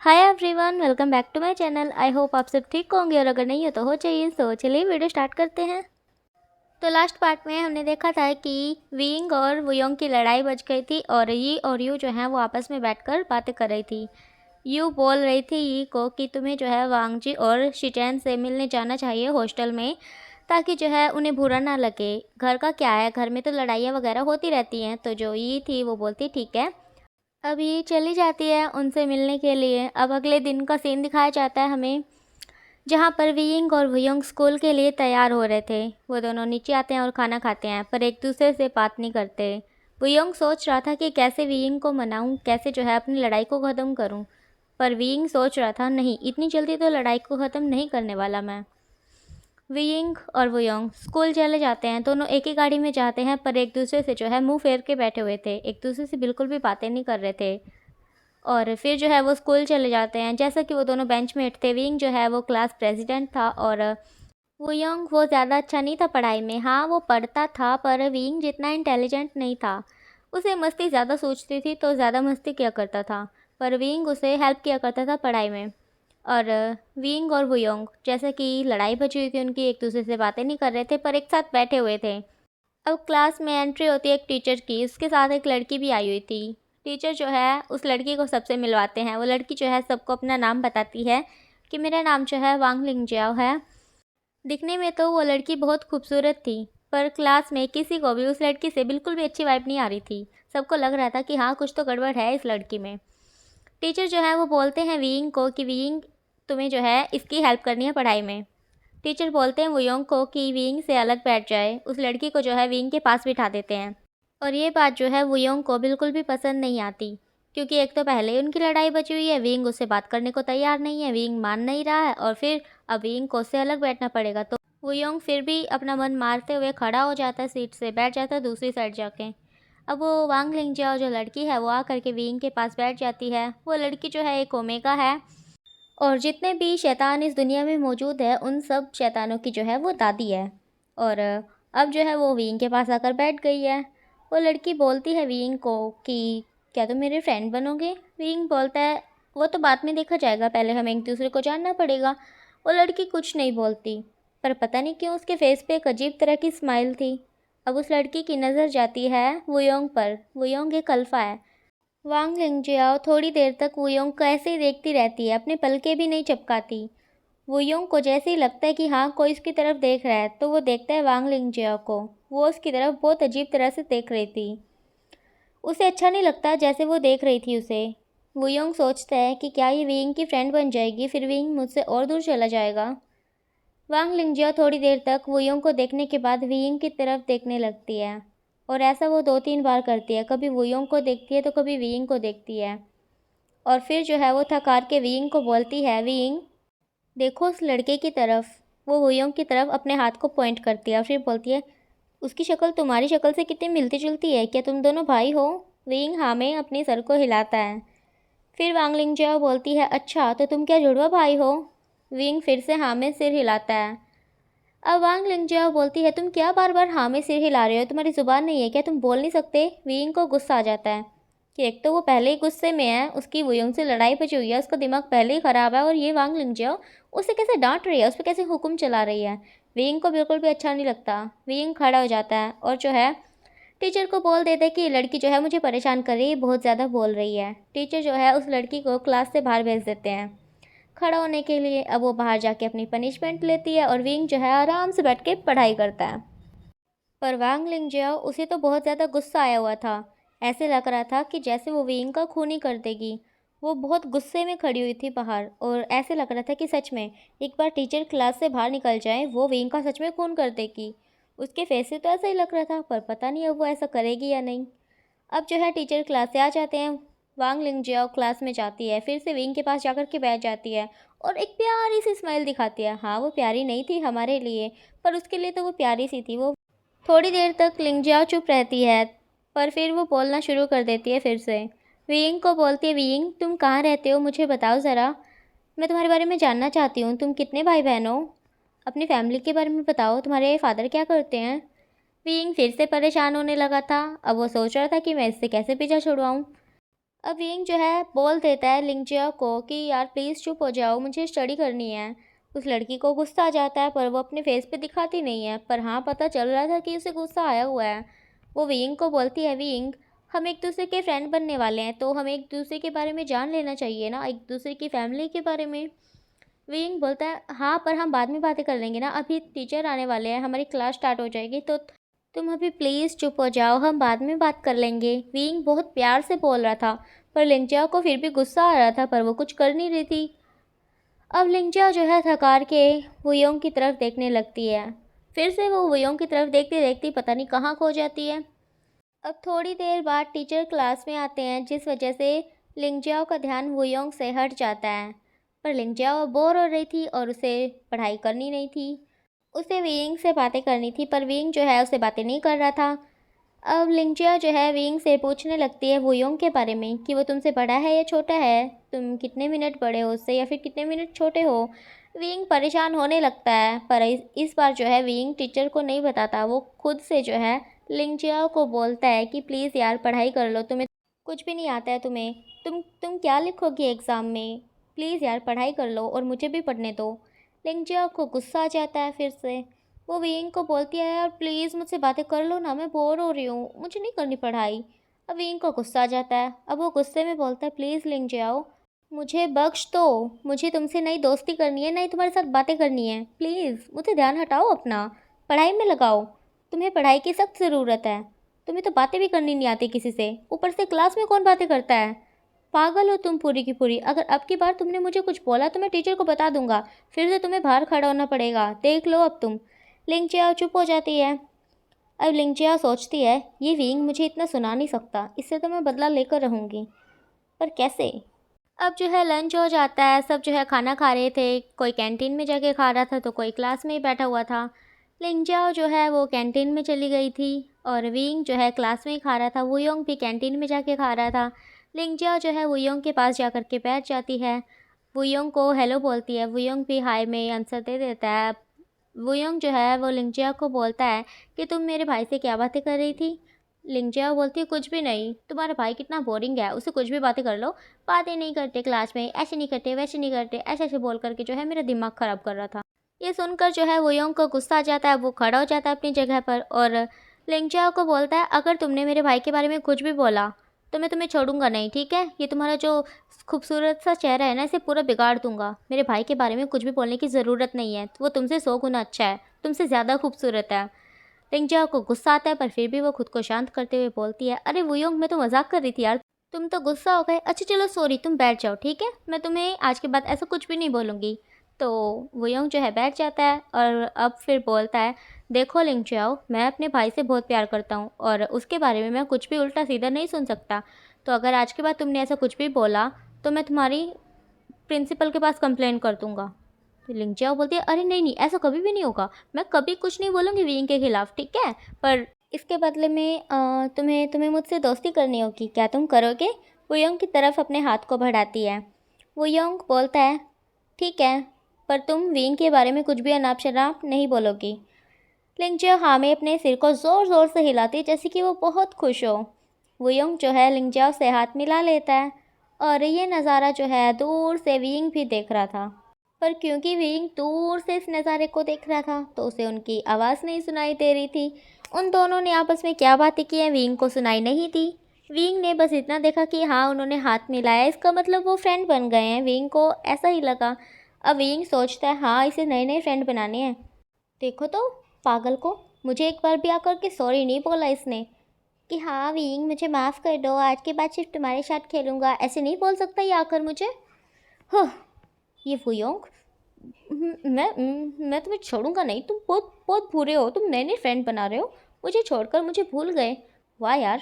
Hi everyone, welcome back to my channel. I hope आप सब ठीक होंगे और अगर नहीं हो तो हो चाहिए। तो चलिए वीडियो स्टार्ट करते हैं। तो लास्ट पार्ट में हमने देखा था कि विंग और वुयोंग की लड़ाई बच गई थी और यी और यू जो है वो आपस में बैठकर बातें कर रही थी। यू बोल रही थी यी को कि तुम्हें जो है वांगजी और शिचैन से मिलने जाना चाहिए हॉस्टल में, ताकि जो है उन्हें बुरा ना लगे। घर का क्या है, घर में तो लड़ाइयाँ वगैरह होती रहती हैं। तो जो यी थी वो बोलती ठीक है। अब ये चली जाती है उनसे मिलने के लिए। अब अगले दिन का सीन दिखाया जाता है हमें, जहाँ पर वियिंग और वुयोंग स्कूल के लिए तैयार हो रहे थे। वो दोनों नीचे आते हैं और खाना खाते हैं, पर एक दूसरे से बात नहीं करते। वुयोंग सोच रहा था कि कैसे वियिंग को मनाऊं, कैसे जो है अपनी लड़ाई को ख़त्म करूं। पर वियिंग सोच रहा था नहीं, इतनी जल्दी तो लड़ाई को ख़त्म नहीं करने वाला मैं। वियिंग और वुयोंग स्कूल चले जाते हैं। दोनों एक ही गाड़ी में जाते हैं, पर एक दूसरे से जो है मुंह फेर के बैठे हुए थे, एक दूसरे से बिल्कुल भी बातें नहीं कर रहे थे। और फिर जो है वो स्कूल चले जाते हैं। जैसा कि वो दोनों बेंचमेट थे, विंग जो है वो क्लास प्रेसिडेंट था और वुयोंग वो ज़्यादा अच्छा नहीं था पढ़ाई में। हाँ, वो पढ़ता था पर विंग जितना इंटेलिजेंट नहीं था। उसे मस्ती ज़्यादा सोचती थी तो ज़्यादा मस्ती किया करता था, पर विंग उसे हेल्प किया करता था पढ़ाई में। और विंग और वुयोंग जैसे कि लड़ाई बची हुई थी उनकी, एक दूसरे से बातें नहीं कर रहे थे पर एक साथ बैठे हुए थे। अब क्लास में एंट्री होती है एक टीचर की, उसके साथ एक लड़की भी आई हुई थी। टीचर जो है उस लड़की को सबसे मिलवाते हैं। वो लड़की जो है सबको अपना नाम बताती है कि मेरा नाम जो है वांग लिंगजियाओ है। दिखने में तो वो लड़की बहुत खूबसूरत थी, पर क्लास में किसी को भी उस लड़की से बिल्कुल भी अच्छी वाइब नहीं आ रही थी। सबको लग रहा था कि हाँ, कुछ तो गड़बड़ है इस लड़की में। टीचर जो है वो बोलते हैं वीइंग को कि वीइंग, तुम्हें जो है इसकी हेल्प करनी है पढ़ाई में। टीचर बोलते हैं वुयोंग को कि वीइंग से अलग बैठ जाए। उस लड़की को जो है वीइंग के पास बिठा देते हैं। और ये बात जो है वुयोंग को बिल्कुल भी पसंद नहीं आती, क्योंकि एक तो पहले ही उनकी लड़ाई बची हुई है, विंग उससे बात करने को तैयार नहीं है, विंग मान नहीं रहा है और फिर अब विंग को उससे अलग बैठना पड़ेगा। तो वुयोंग फिर भी अपना मन मारते हुए खड़ा हो जाता है, सीट से बैठ जाता है दूसरी साइड जाके। अब वो वांग लिंगजियाओ जो लड़की है वो आ करके विंग के पास बैठ जाती है। वो लड़की जो है एक ओमेगा है और जितने भी शैतान इस दुनिया में मौजूद है उन सब शैतानों की जो है वो दादी है। और अब जो है वो विंग के पास आकर बैठ गई है। वो लड़की बोलती है विंग को कि क्या तुम मेरे फ्रेंड बनोगे। विंग बोलता है वो तो बाद में देखा जाएगा, पहले हमें एक दूसरे को जानना पड़ेगा। वो लड़की कुछ नहीं बोलती, पर पता नहीं क्यों उसके फेस पे एक अजीब तरह की स्माइल थी। अब उस लड़की की नज़र जाती है वुयोंग पर। वुयोंग एक अल्फ़ा है। वांग लिंगजियाओ थोड़ी देर तक वुयोंग को ऐसे ही देखती रहती है, अपने पलके भी नहीं चपकाती। वुयोंग को जैसे ही लगता है कि हाँ कोई इसकी तरफ देख रहा है, तो वो देखता है वांग लिंगजियाओ को। वो उसकी तरफ बहुत अजीब तरह से देख रही थी। उसे अच्छा नहीं लगता जैसे वो देख रही थी उसे। वुयोंग सोचता है कि क्या ये विंग की फ्रेंड बन जाएगी, फिर विंग मुझसे और दूर चला जाएगा। वांग लिंगजियाओ थोड़ी देर तक वुयोंग को देखने के बाद विंग की तरफ देखने लगती है, और ऐसा वो 2-3 बार करती है। कभी वुयोंग को देखती है तो कभी विंग को देखती है। और फिर जो है वो थक हार के विंग को बोलती है विंग, देखो उस लड़के की तरफ। वो वुयोंग की तरफ अपने हाथ को पॉइंट करती है और फिर बोलती है उसकी शक्ल तुम्हारी शक्ल से कितनी मिलती जुलती है, क्या तुम दोनों भाई हो। विंग हाँ में अपने सर को हिलाता है। फिर वांग लिंगजियाओ बोलती है अच्छा तो तुम क्या जुड़वा भाई हो। विंग फिर से हाँ में सिर हिलाता है। अब वांग लिंगजियाओ बोलती है तुम क्या बार बार हाँ में सिर हिला रहे हो, तुम्हारी ज़ुबान नहीं है क्या, तुम बोल नहीं सकते। विंग को गुस्सा आ जाता है कि एक तो वो पहले ही गुस्से में है, उसकी वुयोंग से लड़ाई बची हुई है, उसका दिमाग पहले ही ख़राब है, और ये वांग लिंगजियाओ उसे कैसे डांट रही है, उस पर कैसे हुक्म चला रही है। विंग को बिल्कुल भी अच्छा नहीं लगता। विंग खड़ा हो जाता है और जो है टीचर को बोल देता है कि ये लड़की जो है मुझे परेशान कर रही है, बहुत ज़्यादा बोल रही है। टीचर जो है उस लड़की को क्लास से बाहर भेज देते हैं खड़ा होने के लिए। अब वो बाहर जाके अपनी पनिशमेंट लेती है और विंग जो है आराम से बैठ के पढ़ाई करता है। पर वांग लिंगजियाओ उसे तो बहुत ज़्यादा गुस्सा आया हुआ था। ऐसे लग रहा था कि जैसे वो विंग का खून ही कर देगी। वो बहुत गुस्से में खड़ी हुई थी बाहर, और ऐसे लग रहा था कि सच में एक बार टीचर क्लास से बाहर निकल जाए वो विंग का सच में खून कर देगी। उसके फेस से तो ऐसा ही लग रहा था, पर पता नहीं अब वो ऐसा करेगी या नहीं। अब जो है टीचर क्लास से आ जाते हैं। वांग लिंगजियाओ क्लास में जाती है, फिर से विंग के पास जाकर के बैठ जाती है और एक प्यारी सी स्माइल दिखाती है। हाँ, वो प्यारी नहीं थी हमारे लिए, पर उसके लिए तो वो प्यारी सी थी। वो थोड़ी देर तक लिंगजियाओ चुप रहती है, पर फिर वो बोलना शुरू कर देती है फिर से। विंग को बोलती है विंग, तुम कहाँ रहते हो, मुझे बताओ ज़रा, मैं तुम्हारे बारे में जानना चाहती हूँ। तुम कितने भाई बहन हो, अपनी फैमिली के बारे में बताओ, तुम्हारे फादर क्या करते हैं। विंग फिर से परेशान होने लगा था। अब वो सोच रहा था कि मैं इससे कैसे पीछा छुड़वाऊँ। अब विंग जो है बोल देता है लिंगजिया को कि यार प्लीज़ चुप हो जाओ, मुझे स्टडी करनी है। उस लड़की को गुस्सा आ जाता है पर वो अपने फेस पे दिखाती नहीं है, पर हाँ पता चल रहा था कि उसे गुस्सा आया हुआ है। वो विंग को बोलती है, विंग हम एक दूसरे के फ्रेंड बनने वाले हैं तो हमें एक दूसरे के बारे में जान लेना चाहिए ना, एक दूसरे की फैमिली के बारे में। विंग बोलता है हाँ पर हम बाद में बातें कर लेंगे ना, अभी टीचर आने वाले हैं, हमारी क्लास स्टार्ट हो जाएगी, तो तुम अभी प्लीज़ चुप हो जाओ, हम बाद में बात कर लेंगे। विंग बहुत प्यार से बोल रहा था पर लिंगजिया को फिर भी गुस्सा आ रहा था, पर वो कुछ कर नहीं रही थी। अब लिंगजिया जो है थकार के वुयोंग की तरफ देखने लगती है। फिर से वो वुयोंग की तरफ देखती देखती पता नहीं कहाँ खो जाती है। अब थोड़ी देर बाद टीचर क्लास में आते हैं, जिस वजह से लिंगजियाओ का ध्यान वुयोंग से हट जाता है। पर लिंगजियाओ बोर हो रही थी और उसे पढ़ाई करनी नहीं थी, उसे विंग से बातें करनी थी, पर विंग जो है उसे बातें नहीं कर रहा था। अब लिंगजिया जो है विंग से पूछने लगती है वुयोंग के बारे में कि वो तुमसे बड़ा है या छोटा है, तुम कितने मिनट बड़े हो उससे या फिर कितने मिनट छोटे हो। विंग परेशान होने लगता है, पर इस बार जो है विंग टीचर को नहीं बताता, वो खुद से जो है लिंगजिया को बोलता है कि प्लीज़ यार पढ़ाई कर लो, तुम्हें कुछ भी नहीं आता है, तुम्हें तुम क्या लिखोगी एग्ज़ाम में, प्लीज़ यार पढ़ाई कर लो और मुझे भी पढ़ने दो। लिंगजिया को गुस्सा आ जाता है फिर से। वो विंग को बोलती है यार प्लीज़ मुझसे बातें कर लो ना, मैं बोर हो रही हूँ, मुझे नहीं करनी पढ़ाई। अब विंग को गुस्सा आ जाता है। अब वो गुस्से में बोलता है प्लीज़ लिंगजियाओ मुझे बख्श दो, मुझे तुमसे नई दोस्ती करनी है, नई तुम्हारे साथ बातें करनी है, प्लीज़ मुझे ध्यान हटाओ अपना, पढ़ाई में लगाओ, तुम्हें पढ़ाई की सख्त ज़रूरत है, तुम्हें तो बातें भी करनी नहीं आती किसी से, ऊपर से क्लास में कौन बातें करता है, पागल हो तुम पूरी की पूरी। अगर अब की बार तुमने मुझे कुछ बोला तो मैं टीचर को बता दूंगा, फिर से तुम्हें बाहर खड़ा होना पड़ेगा, देख लो अब तुम। लिंगजिया चुप हो जाती है। अब लिंगजिया सोचती है ये विंग मुझे इतना सुना नहीं सकता, इससे तो मैं बदला लेकर रहूँगी, पर कैसे। अब जो है लंच हो जाता है, सब जो है खाना खा रहे थे, कोई कैंटीन में जाके खा रहा था तो कोई क्लास में ही बैठा हुआ था। लिंगजियाओ जो है वो कैंटीन में चली गई थी और विंग जो है क्लास में ही खा रहा था, वुयोंग भी कैंटीन में जाके खा रहा था। लिंगजियाओ जो है वुयोंग के पास जा कर के बैठ जाती है, वुयोंग को हेलो बोलती है, वुयोंग भी हाय में आंसर दे देता है। वुयोंग जो है वो लिंगजिया को बोलता है कि तुम मेरे भाई से क्या बातें कर रही थी। लिंगजिया बोलती है कुछ भी नहीं, तुम्हारा भाई कितना बोरिंग है, उससे कुछ भी बातें कर लो, बातें नहीं करते क्लास में, ऐसे नहीं करते वैसे नहीं करते, ऐसे ऐसे बोल करके जो है मेरा दिमाग ख़राब कर रहा था। ये सुनकर जो है वुयोंग को गुस्सा आ जाता है, वो खड़ा हो जाता है अपनी जगह पर और लिंगजिया को बोलता है अगर तुमने मेरे भाई के बारे में कुछ भी बोला तो मैं तुम्हें छोड़ूंगा नहीं, ठीक है, ये तुम्हारा जो खूबसूरत सा चेहरा है ना इसे पूरा बिगाड़ दूंगा, मेरे भाई के बारे में कुछ भी बोलने की ज़रूरत नहीं है, वो तुमसे 100 गुना अच्छा है, तुमसे ज़्यादा खूबसूरत है। लिंगजिया को गुस्सा आता है पर फिर भी वो खुद को शांत करते हुए बोलती है अरे वुयोंग मैं तो मजाक कर रही थी यार, तुम तो गुस्सा हो गए, अच्छा चलो सॉरी, तुम बैठ जाओ ठीक है, मैं तुम्हें आज के बाद ऐसा कुछ भी नहीं बोलूँगी। तो वुयोंग जो है बैठ जाता है और अब फिर बोलता है देखो लिंगजियाओ मैं अपने भाई से बहुत प्यार करता हूँ और उसके बारे में मैं कुछ भी उल्टा सीधा नहीं सुन सकता, तो अगर आज के बाद तुमने ऐसा कुछ भी बोला तो मैं तुम्हारी प्रिंसिपल के पास कंप्लेन कर दूंगा। तो लिंगजियाओ बोलती है अरे नहीं नहीं ऐसा कभी भी नहीं होगा, मैं कभी कुछ नहीं बोलूँगी विंग के खिलाफ, ठीक है, पर इसके बदले में तुम्हें तुम्हें मुझसे दोस्ती करनी होगी, क्या तुम करोगे। वुयोंग की तरफ अपने हाथ को बढ़ाती है। वुयोंग बोलता है ठीक है, पर तुम विंग के बारे में कुछ भी अनाप शनाप नहीं बोलोगी। लिंगजियाओ हाँ में अपने सिर को ज़ोर ज़ोर से हिलाती है जैसे कि वो बहुत खुश हो। वुयोंग जो है लिंगजियाओ से हाथ मिला लेता है और ये नज़ारा जो है दूर से विंग भी देख रहा था, पर क्योंकि विंग दूर से इस नज़ारे को देख रहा था तो उसे उनकी आवाज़ नहीं सुनाई दे रही थी। उन दोनों ने आपस में क्या बातें की हैं विंग को सुनाई नहीं थी। विंग ने बस इतना देखा कि हाँ उन्होंने हाथ मिलाया, इसका मतलब वो फ्रेंड बन गए हैं, विंग को ऐसा ही लगा। अब विंग सोचता है हाँ इसे नए नए फ्रेंड बनाने हैं। देखो तो पागल को, मुझे एक बार भी आकर के सॉरी नहीं बोला इसने कि हाँ विंग मुझे माफ़ कर दो, आज के बाद सिर्फ तुम्हारे साथ खेलूँगा, ऐसे नहीं बोल सकता ये आकर मुझे। हाँ ये वुयोंग, मैं तुम्हें छोड़ूंगा नहीं, तुम बहुत बहुत बुरे हो, तुम नए नए फ्रेंड बना रहे हो, मुझे छोड़कर मुझे भूल गए। वाह यार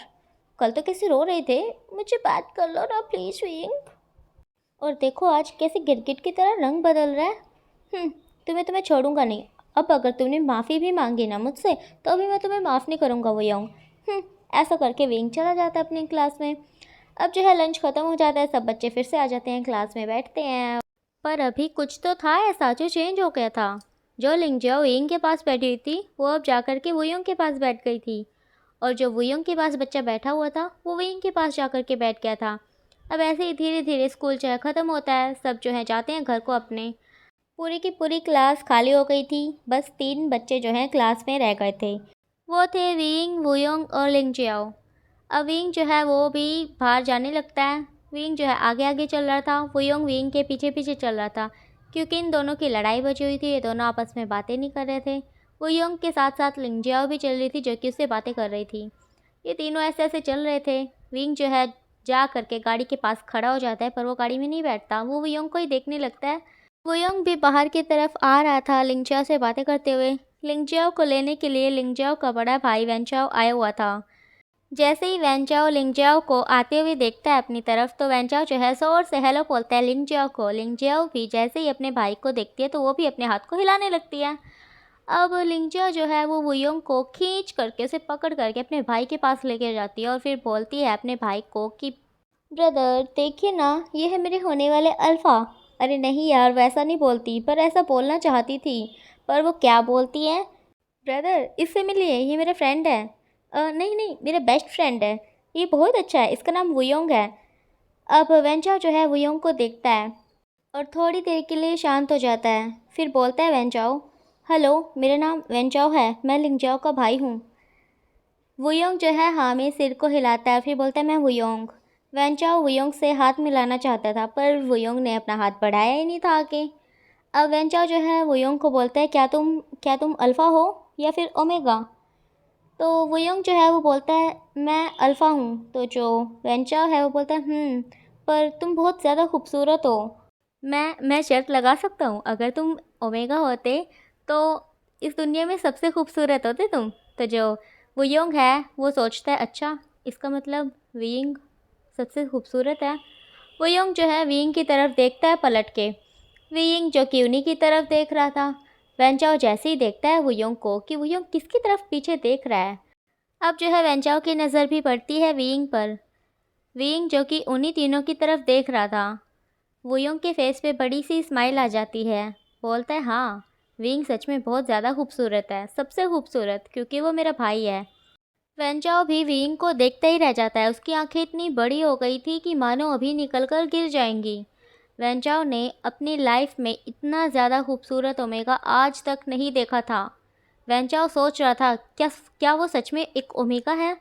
कल तो कैसे रो रहे थे, मुझे बात कर लो ना प्लीज़ विंग। और देखो आज कैसे गिरगिट की तरह रंग बदल रहा है। तुम्हें छोड़ूंगा नहीं, अब अगर तुमने माफ़ी भी मांगी ना मुझसे तो अभी मैं तुम्हें माफ़ नहीं करूँगा वुयोंग। ऐसा करके विंग चला जाता है अपनी क्लास में। अब जो है लंच ख़त्म हो जाता है, सब बच्चे फिर से आ जाते हैं, क्लास में बैठते हैं, पर अभी कुछ तो था ऐसा जो चेंज हो गया था। जो लिंगजियाओ विंग के पास बैठी हुई थी वो अब जाकर के वुयोंग के पास बैठ गई थी और जो वुयोंग के पास बच्चा बैठा हुआ था वो विंग के पास जाकर के बैठ गया था। अब ऐसे ही धीरे धीरे स्कूल जो है ख़त्म होता है, सब जो है जाते हैं घर को अपने। पूरी की पूरी क्लास खाली हो गई थी, बस 3 बच्चे जो हैं क्लास में रह गए थे। वो थे विंग, वुयोंग और लिंगजियाओ। अब विंग जो है वो भी बाहर जाने लगता है। विंग जो है आगे आगे चल रहा था, वुयोंग विंग के पीछे पीछे चल रहा था, क्योंकि इन दोनों की लड़ाई बची हुई थी। ये दोनों आपस में बातें नहीं कर रहे थे। वुयोंग के साथ साथ लिंगजियाओ भी चल रही थी, जो कि उससे बातें कर रही थी। ये तीनों ऐसे ऐसे चल रहे थे। विंग जो है जा करके गाड़ी के पास खड़ा हो जाता है, पर वो गाड़ी में नहीं बैठता, वो वुयोंग को ही देखने लगता है। वुयोंग भी बाहर की तरफ आ रहा था लिंगजियाओ से बातें करते हुए। लिंगजियाओ को लेने के लिए लिंगजियाओ का बड़ा भाई वेंचाओ आया हुआ था। जैसे ही वेंचाओ लिंगजियाओ को आते हुए देखता है अपनी तरफ, तो वेंचाओ जो है ज़ोर से हेलो बोलता है लिंगजियाओ को। लिंगजियाओ भी जैसे ही अपने भाई को देखती है तो वो भी अपने हाथ को हिलाने लगती है। अब लिंगजियाओ जो है वो वुयोंग को खींच करके, उसे पकड़ करके अपने भाई के पास लेकर जाती है और फिर बोलती है अपने भाई को कि ब्रदर देखिए ना, ये है मेरे होने वाले अल्फ़ा। अरे नहीं यार, वैसा नहीं बोलती, पर ऐसा बोलना चाहती थी। पर वो क्या बोलती है, ब्रदर इससे मिलिए, ये मेरा फ्रेंड है। नहीं नहीं, मेरा बेस्ट फ्रेंड है, ये बहुत अच्छा है, इसका नाम वुयोंग है। अब वेंचाओ जो है वुयोंग को देखता है और थोड़ी देर के लिए शांत हो जाता है। फिर बोलता है वेंचाओ, हेलो मेरा नाम वेंचाओ है, मैं लिंगजाओ का भाई हूँ। वुयोंग जो है हाँ में सिर को हिलाता है, फिर बोलता है मैं वुयोंग। वेंचाओ वुयोंग से हाथ मिलाना चाहता था, पर वुयोंग ने अपना हाथ बढ़ाया ही नहीं था आगे। अब वेंचाओ जो है वुयोंग को बोलता है, क्या तुम अल्फ़ा हो या फिर ओमेगा। तो वुयोंग जो है वो बोलता है मैं अल्फ़ा हूँ। तो जो वेंचाओ है वो बोलता है पर तुम बहुत ज़्यादा खूबसूरत हो। मैं शर्त लगा सकता हूँ, अगर तुम ओमेगा होते तो इस दुनिया में सबसे खूबसूरत होते तुम। तो जो वुयोंग है वो सोचता है अच्छा, इसका मतलब विंग सबसे खूबसूरत है। वुयोंग जो है विंग की तरफ देखता है पलट के। विंग जो कि उन्हीं की तरफ देख रहा था। वेंचाओ जैसे ही देखता है वुयोंग को कि वुयोंग किसकी तरफ पीछे देख रहा है। अब जो है वेंचाओ की नज़र भी पड़ती है विंग पर। विंग जो कि उन्हीं तीनों की तरफ देख रहा था। वुयोंग के फेस पे बड़ी सी स्माइल आ जाती है। बोलता है हाँ, विंग सच में बहुत ज़्यादा खूबसूरत है, सबसे खूबसूरत, क्योंकि वो मेरा भाई है। वेंचाओ भी विंग को देखता ही रह जाता है। उसकी आंखें इतनी बड़ी हो गई थी कि मानो अभी निकल कर गिर जाएंगी। वेंचाओ ने अपनी लाइफ में इतना ज़्यादा खूबसूरत ओमेगा आज तक नहीं देखा था। वेंचाओ सोच रहा था क्या क्या वो सच में एक ओमेगा है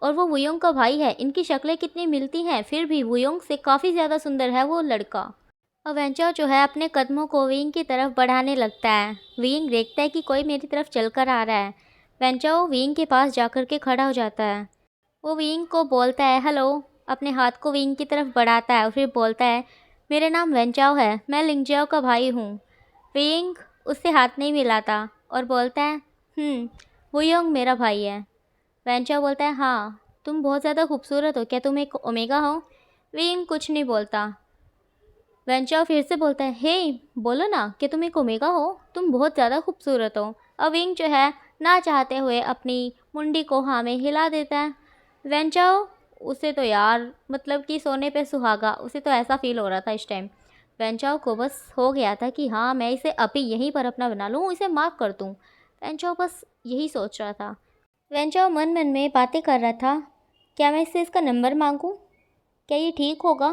और वो वुयोंग का भाई है। इनकी शक्लें कितनी मिलती हैं, फिर भी वुयोंग से काफ़ी ज़्यादा सुंदर है वो लड़का। और वेंचाओ जो है अपने कदमों को विंग की तरफ बढ़ाने लगता है। विंग देखता है कि कोई मेरी तरफ चलकर आ रहा है। वेंचाओ विंग के पास जाकर के खड़ा हो जाता है। वो विंग को बोलता है हेलो, अपने हाथ को विंग की तरफ बढ़ाता है और फिर बोलता है मेरा नाम वेंचाओ है, मैं लिंगजाओ का भाई हूँ। विंग उससे हाथ नहीं मिलाता और बोलता है वुयोंग मेरा भाई है। वेंचाओ बोलता है हाँ, तुम बहुत ज़्यादा खूबसूरत हो, क्या तुम एक ओमेगा हो। विंग कुछ नहीं बोलता। वेंचाओ फिर से बोलता है हे, बोलो ना कि तुम एक ओमेगा हो, तुम बहुत ज़्यादा खूबसूरत हो। अब विंग जो है ना चाहते हुए अपनी मुंडी को हाँ में हिला देता है। वेंचाओ, उसे तो यार मतलब कि सोने पे सुहागा, उसे तो ऐसा फील हो रहा था इस टाइम। वेंचाओ को बस हो गया था कि हाँ मैं इसे अभी यहीं पर अपना बना लूँ, इसे माफ़ कर दूँ। वेंचाओ बस यही सोच रहा था। वेंचाओ मन मन में बातें कर रहा था, क्या मैं इससे इसका नंबर मांगूँ, क्या ये ठीक होगा,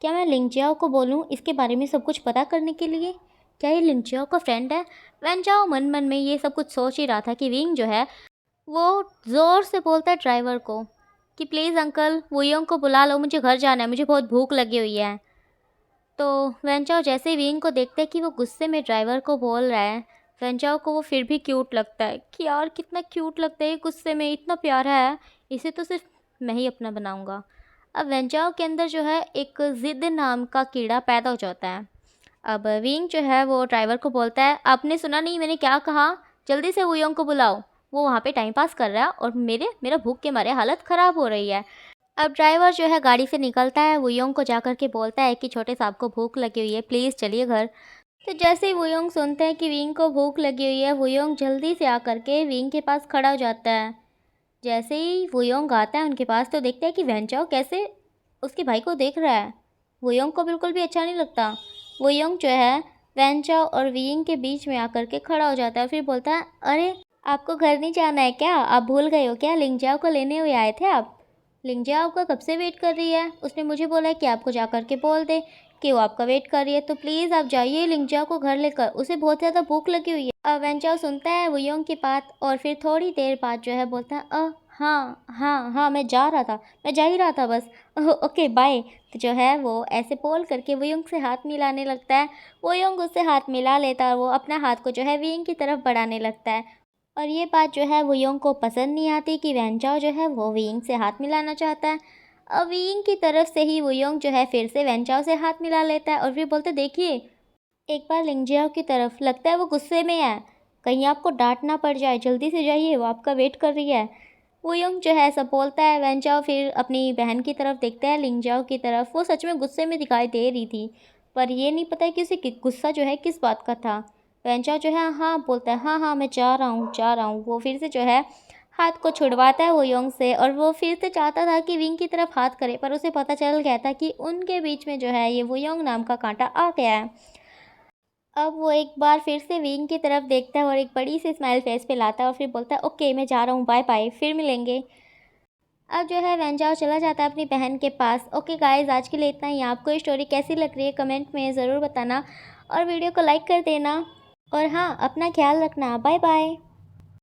क्या मैं लिंगजियाओ को बोलूँ इसके बारे में सब कुछ पता करने के लिए, क्या ये लिंगजियाओ का फ्रेंड है। वेंचाओ मन मन में ये सब कुछ सोच ही रहा था कि विंग जो है वो ज़ोर से बोलता है ड्राइवर को कि प्लीज़ अंकल वुयोंग को बुला लो, मुझे घर जाना है, मुझे बहुत भूख लगी हुई है। तो वेंचाओ जैसे ही विंग को देखते हैं कि वो गुस्से में ड्राइवर को बोल रहा है, वेंचाओ को वो फिर भी क्यूट लगता है कि यार कितना क्यूट लगता है, गुस्से में इतना प्यारा है, इसे तो सिर्फ मैं ही अपना बनाऊंगा। अब वेंचाओ के अंदर जो है एक ज़िद नाम का कीड़ा पैदा हो जाता है। अब विंग जो है वो ड्राइवर को बोलता है आपने सुना नहीं मैंने क्या कहा, जल्दी से वुयोंग को बुलाओ, वो वहाँ पे टाइम पास कर रहा है और मेरा भूख के मारे हालत ख़राब हो रही है। अब ड्राइवर जो है गाड़ी से निकलता है, वुयोंग को जाकर के बोलता है कि छोटे साहब को भूख लगी हुई है, प्लीज़ चलिए घर। तो जैसे ही वुयोंग सुनते हैं कि विंग को भूख लगी हुई है, वुयोंग जल्दी से आकर के विंग के पास खड़ा हो जाता है। जैसे ही वुयोंग आता है उनके पास तो देखते हैं कि वेंचाओ कैसे उसके भाई को देख रहा है। वुयोंग को बिल्कुल भी अच्छा नहीं लगता। वुयोंग जो है वेंचाओ और विंग के बीच में आकर के खड़ा हो जाता है, फिर बोलता है अरे आपको घर नहीं जाना है क्या, आप भूल गए हो क्या, लिंगजाओ को लेने हुए आए थे आप। लिंजिया आपका कब से वेट कर रही है, उसने मुझे बोला है कि आपको जा कर के बोल दे कि वो आपका वेट कर रही है, तो प्लीज़ आप जाइए लिंजिया को घर लेकर, उसे बहुत ज़्यादा भूख लगी हुई है। वेंचाओ सुनता है वुयोंग की बात और फिर थोड़ी देर बाद जो है बोलता है हाँ हाँ हाँ, मैं जा रहा था, मैं जा ही रहा था बस, ओके बाय। तो जो है वो ऐसे बोल करके वुयोंग से हाथ मिलाने लगता है। वुयोंग उससे हाथ मिला लेता है और वो अपना हाथ को जो है विंग की तरफ बढ़ाने लगता है। और ये बात जो है वुयोंग को पसंद नहीं आती कि वेंचाओ जो है वो विंग से हाथ मिलाना चाहता है। अब विंग की तरफ से ही वुयोंग जो है फिर से वेंचाओ से हाथ मिला लेता है और फिर बोलते देखिए, एक बार लिंजियाओ की तरफ, लगता है वो गुस्से में है, कहीं आपको डांट ना पड़ जाए, जल्दी से जाइए, वो आपका वेट कर रही है। वुयोंग जो है ऐसा बोलता है। वेंचाओ फिर अपनी बहन की तरफ देखता है, लिंजियाओ की तरफ, वो सच में गुस्से में दिखाई दे रही थी, पर ये नहीं पता है कि उसे गुस्सा जो है किस बात का था। वेंचाओ जो है हाँ बोलता है, हाँ हाँ मैं जा रहा हूँ जा रहा हूँ। वो फिर से जो है हाथ को छुड़वाता है वुयोंग से और वो फिर से चाहता था कि विंग की तरफ हाथ करे, पर उसे पता चल गया था कि उनके बीच में जो है ये वुयोंग नाम का कांटा आ गया है। अब वो एक बार फिर से विंग की तरफ देखता है और एक बड़ी सी स्माइल फेस पे लाता है और फिर बोलता है ओके मैं जा रहा हूँ, बाय बाय, फिर मिलेंगे। अब जो है वेंजाओ चला जाता है अपनी बहन के पास। ओके गाइस, आज के लिए इतना ही। आपको ये स्टोरी कैसी लग रही है कमेंट में ज़रूर बताना और वीडियो को लाइक कर देना। और हाँ, अपना ख्याल रखना। Bye bye.